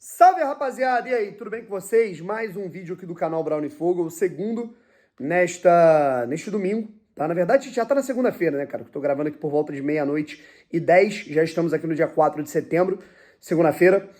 Salve, rapaziada! E aí, tudo bem com vocês? Mais um vídeo aqui do canal Brown e Fogo, o segundo neste domingo, tá? Na verdade, já tá na segunda-feira, né, cara? Eu tô gravando aqui por volta de 00:10, já estamos aqui no dia 4 de setembro, segunda-feira.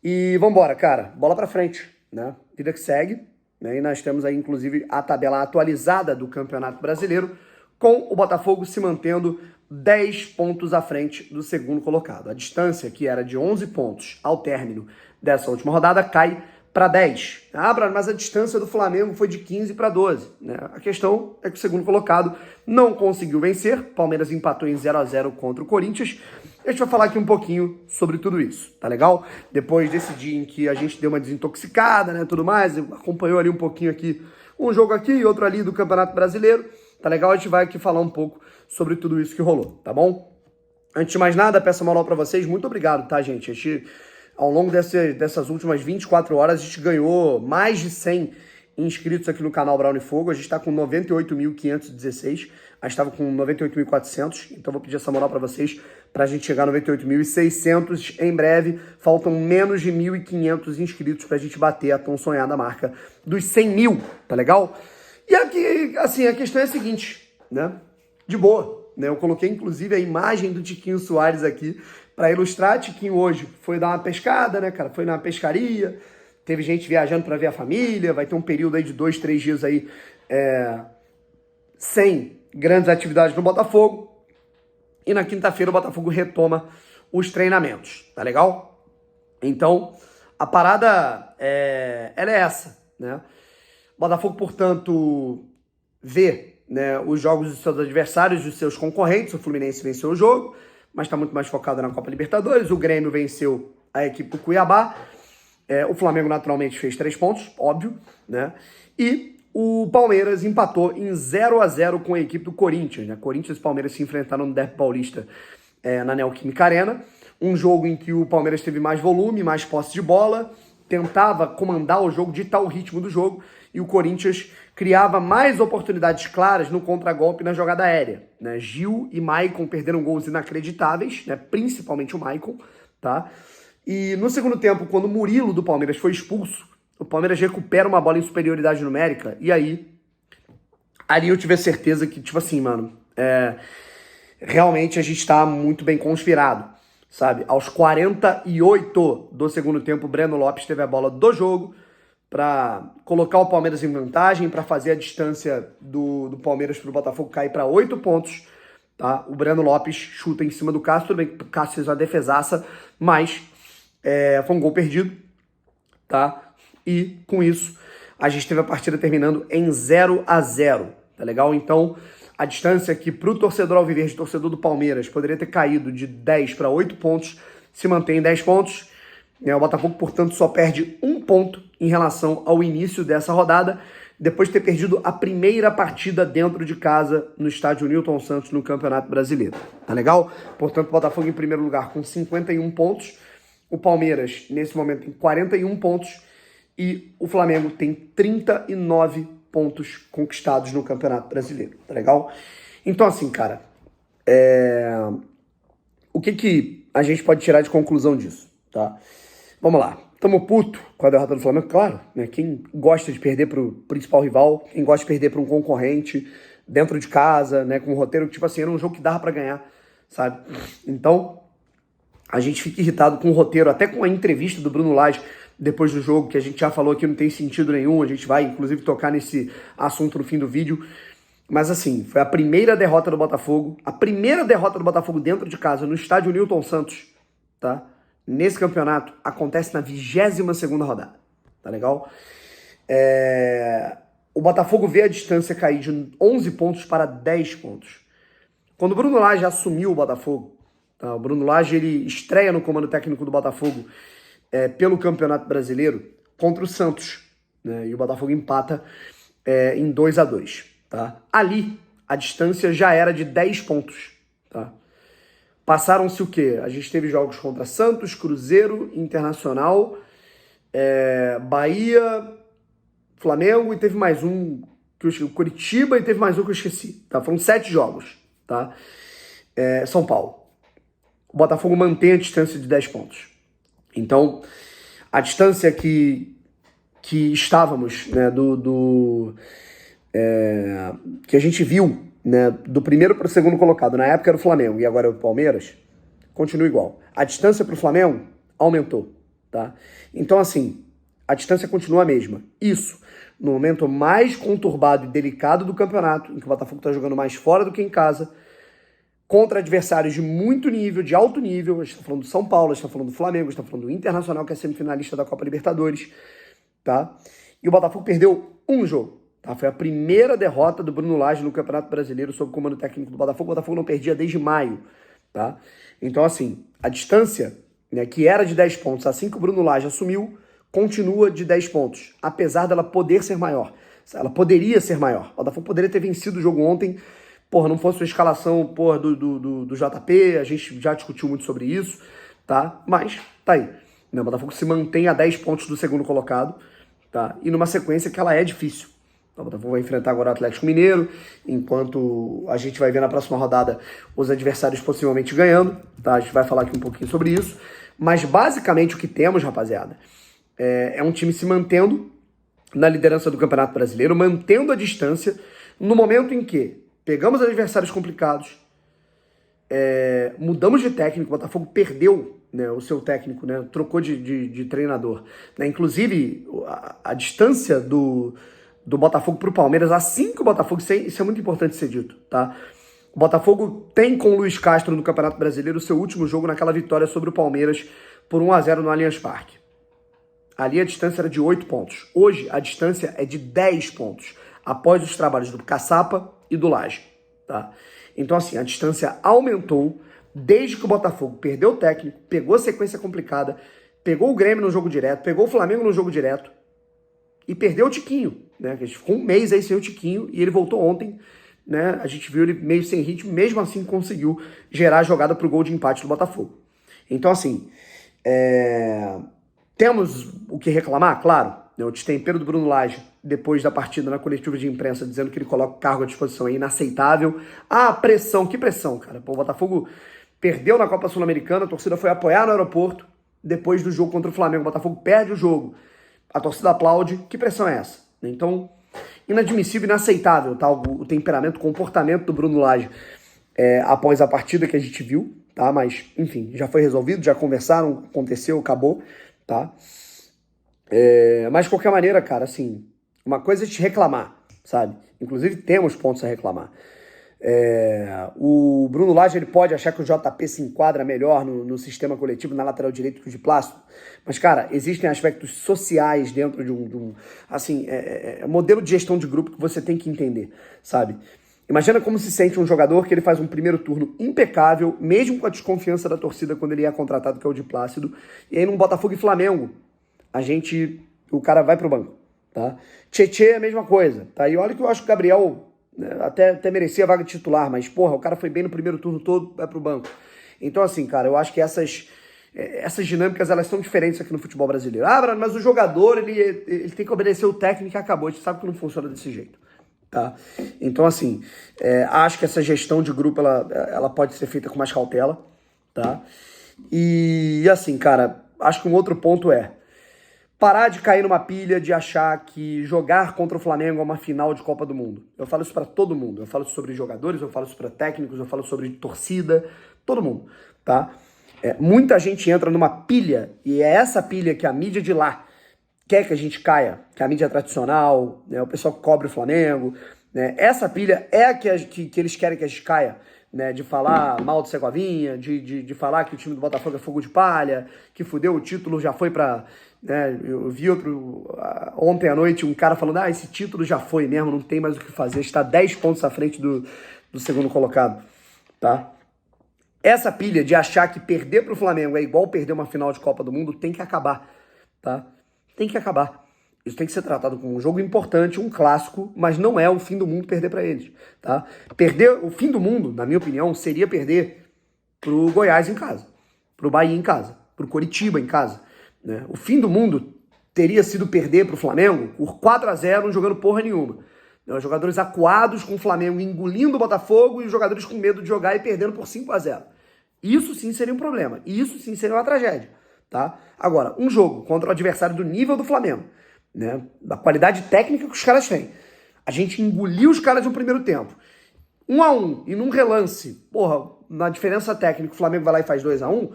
E vambora, cara, bola pra frente, né? Vida que segue, né? E nós temos aí, inclusive, a tabela atualizada do Campeonato Brasileiro, com o Botafogo se mantendo 10 pontos à frente do segundo colocado. A distância, que era de 11 pontos ao término dessa última rodada, cai para 10. Mas a distância do Flamengo foi de 15 para 12. Né? A questão é que o segundo colocado não conseguiu vencer. Palmeiras empatou em 0-0 contra o Corinthians. A gente vai falar aqui um pouquinho sobre tudo isso, tá legal? Depois desse dia em que a gente deu uma desintoxicada, né, tudo mais, acompanhou ali um pouquinho aqui, um jogo aqui e outro ali do Campeonato Brasileiro, tá legal? A gente vai aqui falar um pouco sobre tudo isso que rolou, tá bom? Antes de mais nada, peço moral pra vocês, muito obrigado, tá, gente? A gente, ao longo dessas últimas 24 horas, a gente ganhou mais de 100 inscritos aqui no canal Brown e Fogo. A gente tá com 98.516, a gente tava com 98.400, então vou pedir essa moral pra vocês, pra gente chegar a 98.600 em breve. Faltam menos de 1.500 inscritos pra gente bater a tão sonhada marca dos 100 mil, tá legal? E aqui, assim, a questão é a seguinte, né? De boa, né? Eu coloquei, inclusive, a imagem do Tiquinho Soares aqui para ilustrar. Tiquinho hoje foi dar uma pescada, né, cara? Foi na pescaria, teve gente viajando para ver a família, vai ter um período aí de 2, 3 dias aí sem grandes atividades no Botafogo. E na quinta-feira o Botafogo retoma os treinamentos, tá legal? Então, a parada ela é essa, né? O Botafogo, portanto, vê, né, os jogos dos seus adversários, dos seus concorrentes. O Fluminense venceu o jogo, mas está muito mais focado na Copa Libertadores. O Grêmio venceu a equipe do Cuiabá. O Flamengo, naturalmente, fez 3 pontos, óbvio, né? E o Palmeiras empatou em 0-0 com a equipe do Corinthians, né? Corinthians e Palmeiras se enfrentaram no Derby Paulista na Neoquímica Arena. Um jogo em que o Palmeiras teve mais volume, mais posse de bola, tentava comandar o jogo, ditar o ritmo do jogo, e o Corinthians criava mais oportunidades claras no contragolpe na jogada aérea, né? Gil e Maicon perderam gols inacreditáveis, né? Principalmente o Maicon, tá? E no segundo tempo, quando o Murilo do Palmeiras foi expulso, o Palmeiras recupera uma bola em superioridade numérica, e ali eu tive a certeza que, tipo assim, mano, realmente a gente tá muito bem conspirado, sabe? Aos 48 do segundo tempo, o Breno Lopes teve a bola do jogo para colocar o Palmeiras em vantagem, para fazer a distância do Palmeiras para o Botafogo cair para 8 pontos, tá? O Breno Lopes chuta em cima do Cássio, tudo bem que o Cássio fez uma defesaça, mas foi um gol perdido, tá? E com isso, a gente teve a partida terminando em 0-0, tá legal? Então, a distância que pro torcedor alviverde, torcedor do Palmeiras, poderia ter caído de 10 para 8 pontos, se mantém em 10 pontos. O Botafogo, portanto, só perde 1 ponto em relação ao início dessa rodada, depois de ter perdido a primeira partida dentro de casa no estádio Newton Santos no Campeonato Brasileiro. Tá legal? Portanto, o Botafogo em primeiro lugar com 51 pontos, o Palmeiras, nesse momento, tem 41 pontos e o Flamengo tem 39 pontos conquistados no Campeonato Brasileiro. Tá legal? Então, assim, cara, o que a gente pode tirar de conclusão disso, tá? Vamos lá. Tamo puto com a derrota do Flamengo, claro, né? Quem gosta de perder pro principal rival, quem gosta de perder para um concorrente dentro de casa, né? Com um roteiro que, tipo assim, era um jogo que dava para ganhar, sabe? Então, a gente fica irritado com o roteiro, até com a entrevista do Bruno Lage depois do jogo, que a gente já falou que não tem sentido nenhum. A gente vai, inclusive, tocar nesse assunto no fim do vídeo. Mas, assim, foi a primeira derrota do Botafogo, dentro de casa, no estádio Newton Santos, tá? Nesse campeonato, acontece na 22ª rodada, tá legal? O Botafogo vê a distância cair de 11 pontos para 10 pontos. Quando o Bruno Lage assumiu o Botafogo, tá? O Bruno Lage, ele estreia no comando técnico do Botafogo pelo Campeonato Brasileiro contra o Santos, né? E o Botafogo empata em 2-2, tá? Ali, a distância já era de 10 pontos, tá? Passaram-se o quê? A gente teve jogos contra Santos, Cruzeiro, Internacional, Bahia, Flamengo, e teve mais um, Curitiba, e teve mais um que eu esqueci. Tá? Foram 7 jogos. Tá? São Paulo. O Botafogo mantém a distância de 10 pontos. Então, A distância que estávamos, né, que a gente viu, né, do primeiro para o segundo colocado, na época era o Flamengo e agora é o Palmeiras, continua igual. A distância para o Flamengo aumentou, tá? Então, assim, a distância continua a mesma. Isso, no momento mais conturbado e delicado do campeonato, em que o Botafogo está jogando mais fora do que em casa, contra adversários de muito nível, de alto nível. A gente está falando do São Paulo, a gente está falando do Flamengo, a gente está falando do Internacional, que é semifinalista da Copa Libertadores, tá? E o Botafogo perdeu um jogo, tá? Foi a primeira derrota do Bruno Lage no Campeonato Brasileiro sob o comando técnico do Botafogo. O Botafogo não perdia desde maio, tá? Então, assim, a distância, né, que era de 10 pontos, assim que o Bruno Lage assumiu, continua de 10 pontos, apesar dela poder ser maior. Ela poderia ser maior. O Botafogo poderia ter vencido o jogo ontem, não fosse a escalação, do JP, a gente já discutiu muito sobre isso, tá? Mas, tá aí. O Botafogo se mantém a 10 pontos do segundo colocado, tá? E numa sequência que ela é difícil. O Botafogo vai enfrentar agora o Atlético Mineiro, enquanto a gente vai ver na próxima rodada os adversários possivelmente ganhando, tá? A gente vai falar aqui um pouquinho sobre isso. Mas, basicamente, o que temos, rapaziada, é um time se mantendo na liderança do Campeonato Brasileiro, mantendo a distância, no momento em que pegamos adversários complicados, mudamos de técnico, o Botafogo perdeu, né, o seu técnico, né, trocou de treinador. Né, inclusive, a distância do Botafogo para o Palmeiras, assim que o Botafogo, isso é muito importante ser dito, tá? O Botafogo tem com o Luiz Castro no Campeonato Brasileiro o seu último jogo naquela vitória sobre o Palmeiras por 1-0 no Allianz Parque. Ali a distância era de 8 pontos. Hoje a distância é de 10 pontos, após os trabalhos do Caçapa e do Lage, tá? Então, assim, a distância aumentou desde que o Botafogo perdeu o técnico, pegou a sequência complicada, pegou o Grêmio no jogo direto, pegou o Flamengo no jogo direto e perdeu o Tiquinho, né? A gente ficou um mês aí sem o Tiquinho e ele voltou ontem, né? A gente viu ele meio sem ritmo, mesmo assim conseguiu gerar a jogada pro gol de empate do Botafogo. Então, assim, temos o que reclamar, claro. O destempero do Bruno Lage, depois da partida na coletiva de imprensa, dizendo que ele coloca o cargo à disposição, é inaceitável. Ah, pressão, que pressão, cara. Pô, o Botafogo perdeu na Copa Sul-Americana, a torcida foi apoiar no aeroporto, depois do jogo contra o Flamengo, o Botafogo perde o jogo, a torcida aplaude, que pressão é essa? Então, inadmissível, inaceitável, tá? O temperamento, o comportamento do Bruno Lage após a partida que a gente viu, tá? Mas, enfim, já foi resolvido, já conversaram, aconteceu, acabou, tá? Mas de qualquer maneira, cara, assim, uma coisa é te reclamar, sabe? Inclusive temos pontos a reclamar. O Bruno Lage, ele pode achar que o JP se enquadra melhor no sistema coletivo, na lateral direito que o de Plácido. Mas, cara, existem aspectos sociais dentro de um modelo de gestão de grupo que você tem que entender, sabe? Imagina como se sente um jogador que ele faz um primeiro turno impecável, mesmo com a desconfiança da torcida quando ele é contratado, que é o de Plácido, e aí num Botafogo e Flamengo, o cara vai pro banco, tá? Tietê é a mesma coisa, tá? E olha que eu acho que o Gabriel, né, até merecia a vaga de titular, mas, porra, o cara foi bem no primeiro turno todo, vai pro banco. Então, assim, cara, eu acho que essas dinâmicas, elas são diferentes aqui no futebol brasileiro. Ah, Bruno, mas o jogador, ele tem que obedecer o técnico e acabou. A gente sabe que não funciona desse jeito, tá? Então, assim, acho que essa gestão de grupo, ela pode ser feita com mais cautela, tá? E, assim, cara, acho que um outro ponto parar de cair numa pilha de achar que jogar contra o Flamengo é uma final de Copa do Mundo. Eu falo isso pra todo mundo. Eu falo sobre jogadores, eu falo isso pra técnicos, eu falo sobre torcida, todo mundo, tá? Muita gente entra numa pilha, e é essa pilha que a mídia de lá quer que a gente caia, que a mídia tradicional, né, o pessoal que cobre o Flamengo, né, essa pilha é a que eles querem que a gente caia, né, de falar mal do Segovinha, de falar que o time do Botafogo é fogo de palha, que fudeu o título, já foi pra... Né, eu vi ontem à noite um cara falando, esse título já foi mesmo, não tem mais o que fazer, está 10 pontos à frente do segundo colocado, tá? Essa pilha de achar que perder pro Flamengo é igual perder uma final de Copa do Mundo tem que acabar, tá? Tem que acabar. Isso tem que ser tratado como um jogo importante, um clássico, mas não é o fim do mundo perder para eles, tá? O fim do mundo, na minha opinião, seria perder pro Goiás em casa, pro Bahia em casa, pro Coritiba em casa, né? O fim do mundo teria sido perder pro Flamengo por 4-0, não jogando porra nenhuma. Os jogadores acuados com o Flamengo engolindo o Botafogo e os jogadores com medo de jogar e perdendo por 5-0. Isso sim seria um problema. Isso sim seria uma tragédia, tá? Agora, um jogo contra o adversário do nível do Flamengo, né? Da qualidade técnica que os caras têm. A gente engoliu os caras no primeiro tempo. 1-1, e num relance, porra, na diferença técnica, o Flamengo vai lá e faz 2-1, meu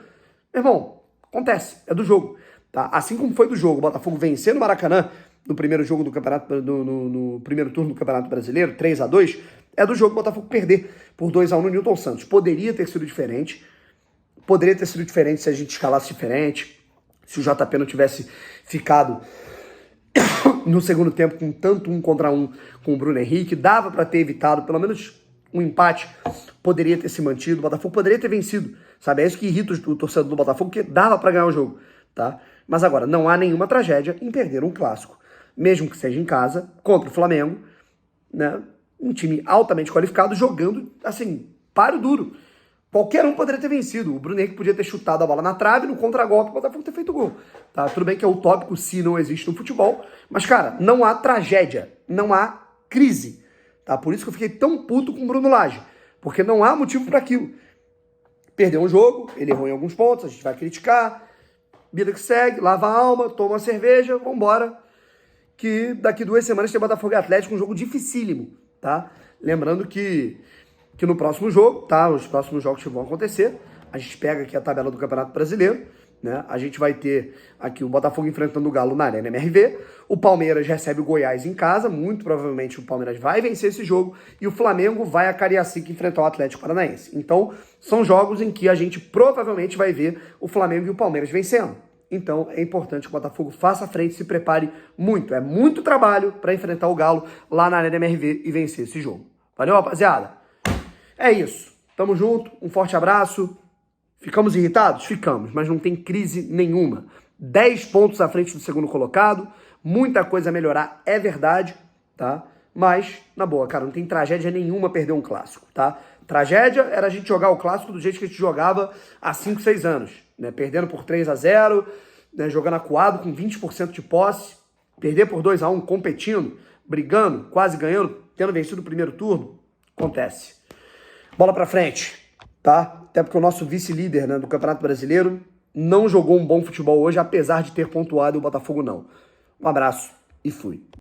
irmão, acontece, é do jogo, tá? Assim como foi do jogo, o Botafogo vencendo o Maracanã no primeiro jogo do campeonato, no primeiro turno do Campeonato Brasileiro, 3-2, é do jogo o Botafogo perder por 2-1 no Newton Santos. Poderia ter sido diferente se a gente escalasse diferente, se o JP não tivesse ficado no segundo tempo com tanto 1 contra 1 com o Bruno Henrique, dava para ter evitado pelo menos um empate, poderia ter se mantido, o Botafogo poderia ter vencido, sabe? É isso que irrita o torcedor do Botafogo, porque dava para ganhar o jogo, tá? Mas agora, não há nenhuma tragédia em perder um clássico, mesmo que seja em casa, contra o Flamengo, né? Um time altamente qualificado, jogando, assim, páreo duro. Qualquer um poderia ter vencido. O Bruno Henrique podia ter chutado a bola na trave, no contragolpe, o Botafogo ter feito gol. Tá? Tudo bem que é utópico se não existe no futebol, mas, cara, não há tragédia, não há crise. Tá? Por isso que eu fiquei tão puto com o Bruno Lage, porque não há motivo para aquilo. Perdeu um jogo, ele errou em alguns pontos, a gente vai criticar, vida que segue, lava a alma, toma uma cerveja, vambora, que daqui 2 semanas tem Botafogo e Atlético, um jogo dificílimo, tá? Lembrando que no próximo jogo, tá? Os próximos jogos que vão acontecer, a gente pega aqui a tabela do Campeonato Brasileiro, né? A gente vai ter aqui o Botafogo enfrentando o Galo na Arena MRV, o Palmeiras recebe o Goiás em casa, muito provavelmente o Palmeiras vai vencer esse jogo, e o Flamengo vai a Cariacica enfrentar o Atlético Paranaense. Então, são jogos em que a gente provavelmente vai ver o Flamengo e o Palmeiras vencendo. Então, é importante que o Botafogo faça frente e se prepare muito. É muito trabalho para enfrentar o Galo lá na Arena MRV e vencer esse jogo. Valeu, rapaziada? É isso. Tamo junto, um forte abraço. Ficamos irritados? Ficamos, mas não tem crise nenhuma. 10 pontos à frente do segundo colocado, muita coisa a melhorar, é verdade, tá? Mas, na boa, cara, não tem tragédia nenhuma perder um clássico, tá? Tragédia era a gente jogar o clássico do jeito que a gente jogava há 5, 6 anos, né? Perdendo por 3-0, né? Jogando acuado com 20% de posse, perder por 2-1, competindo, brigando, quase ganhando, tendo vencido o primeiro turno, acontece. Bola pra frente, tá? Até porque o nosso vice-líder, né, do Campeonato Brasileiro não jogou um bom futebol hoje, apesar de ter pontuado e o Botafogo não. Um abraço e fui.